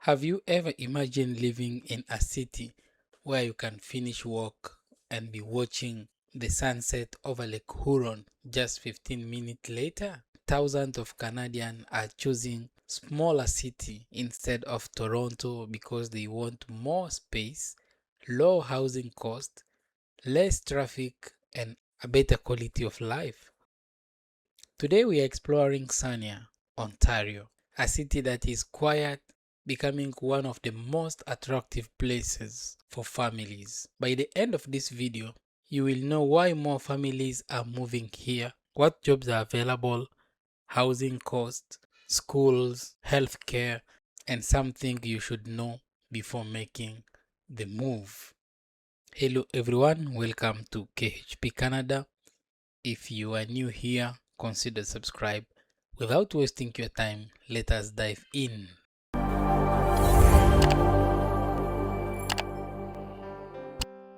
Have you ever imagined living in a city where you can finish work and be watching the sunset over Lake Huron just 15 minutes later? Thousands of Canadians are choosing smaller city instead of Toronto because they want more space, low housing cost, less traffic, and a better quality of life. Today we are exploring Sarnia, Ontario, a city that is quiet, becoming one of the most attractive places for families. By the end of this video, you will know why more families are moving here, what jobs are available, housing costs, schools, healthcare, and something you should know before making the move. Hello everyone, welcome to KHP Canada. If you are new here, consider subscribe. Without wasting your time, let us dive in.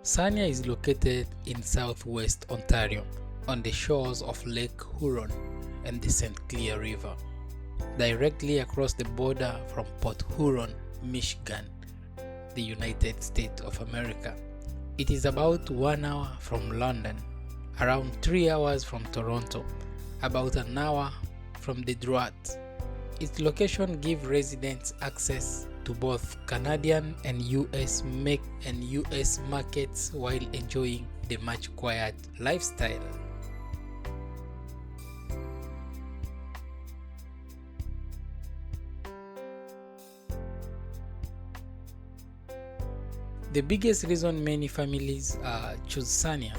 Sarnia is located in southwest Ontario on the shores of Lake Huron and the St. Clair River, directly across the border from Port Huron, Michigan, the United States of America. It is about 1 hour from London, around 3 hours from Toronto, about an hour from Detroit. Its location gives residents access to both Canadian and US markets while enjoying the much quiet lifestyle. The biggest reason many families choose Sarnia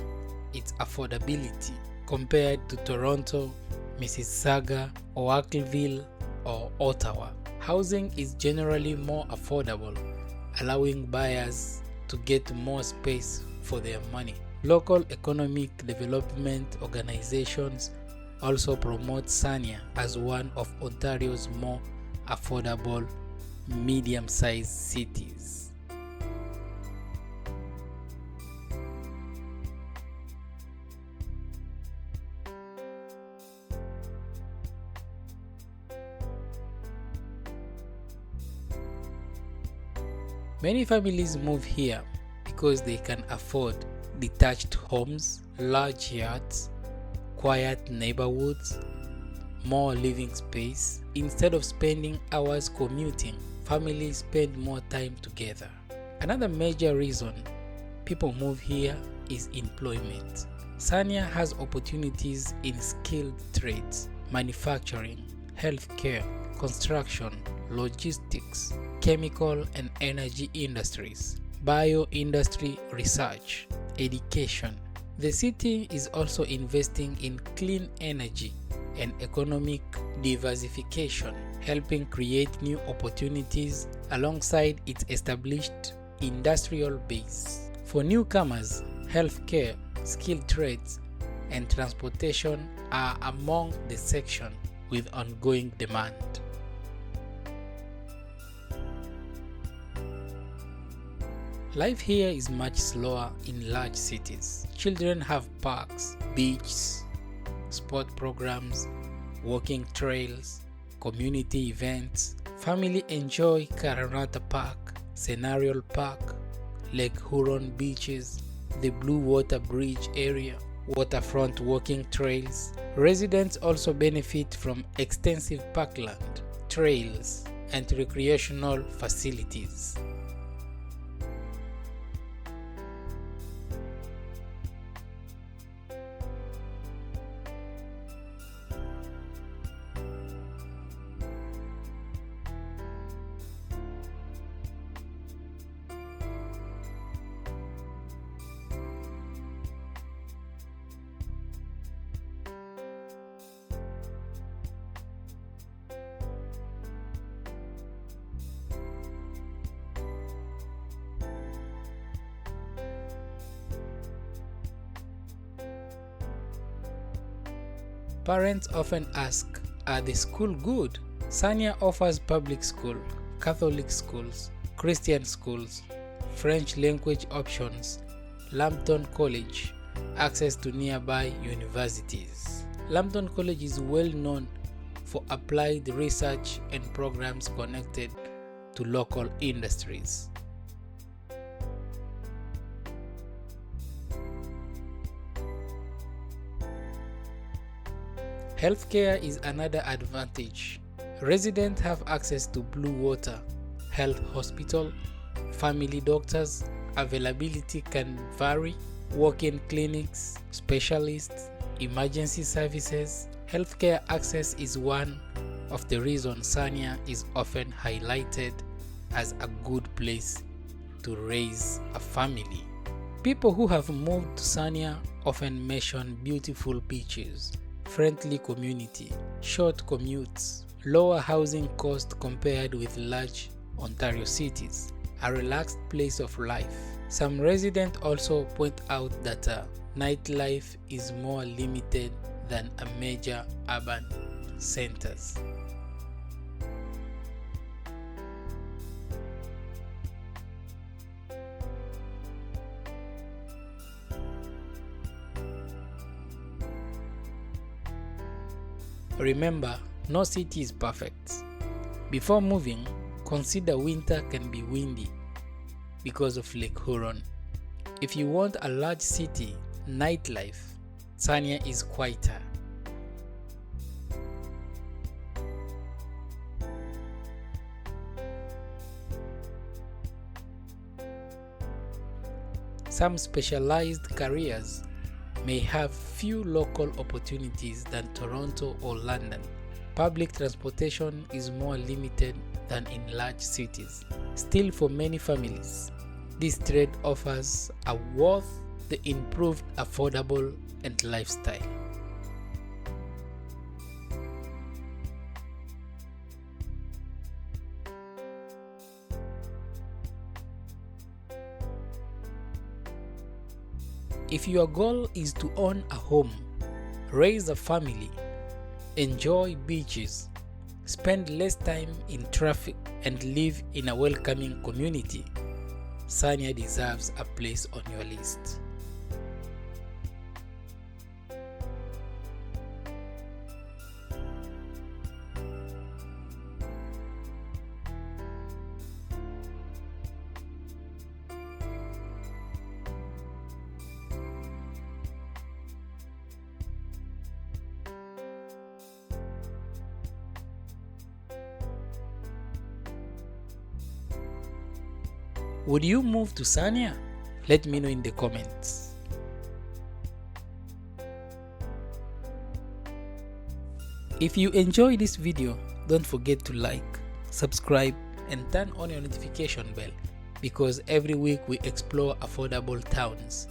is affordability compared to Toronto, Mississauga, or Oakville or Ottawa. Housing is generally more affordable, allowing buyers to get more space for their money. Local economic development organizations also promote Sarnia as one of Ontario's more affordable medium-sized cities. Many families move here because they can afford detached homes, large yards, quiet neighborhoods, more living space. Instead of spending hours commuting, families spend more time together. Another major reason people move here is employment. Sarnia has opportunities in skilled trades, manufacturing, healthcare, construction, logistics, chemical and energy industries, bio-industry research, education. The city is also investing in clean energy and economic diversification, helping create new opportunities alongside its established industrial base. For newcomers, healthcare, skilled trades, and transportation are among the sections with ongoing demand. Life here is much slower in large cities. Children have parks, beaches, sport programs, walking trails, community events. Family enjoy Caranata Park, Scenario Park, Lake Huron beaches, the Blue Water Bridge area, waterfront walking trails. Residents also benefit from extensive parkland, trails, and recreational facilities. Parents often ask, are the school good? Sarnia offers public school, Catholic schools, Christian schools, French language options, Lambton College, access to nearby universities. Lambton College is well known for applied research and programs connected to local industries. Healthcare is another advantage. Residents have access to blue water, health hospital, family doctors, availability can vary, walk-in clinics, specialists, emergency services. Healthcare access is one of the reasons Sarnia is often highlighted as a good place to raise a family. People who have moved to Sarnia often mention beautiful beaches, friendly community, short commutes, lower housing cost compared with large Ontario cities, a relaxed place of life. Some residents also point out that nightlife is more limited than a major urban centers. Remember, no city is perfect. Before moving, consider winter can be windy because of Lake Huron. If you want a large city nightlife, Sarnia is quieter. Some specialized careers may have few local opportunities than Toronto or London. Public transportation is more limited than in large cities. Still, for many families, this trade offers a worth the improved affordable and lifestyle. If your goal is to own a home, raise a family, enjoy beaches, spend less time in traffic, and live in a welcoming community, Sarnia deserves a place on your list. Would you move to Sarnia? Let me know in the comments. If you enjoyed this video, don't forget to like, subscribe, and turn on your notification bell, because every week we explore affordable towns,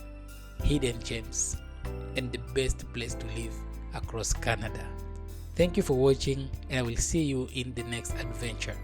hidden gems, and the best place to live across Canada. Thank you for watching, and I will see you in the next adventure.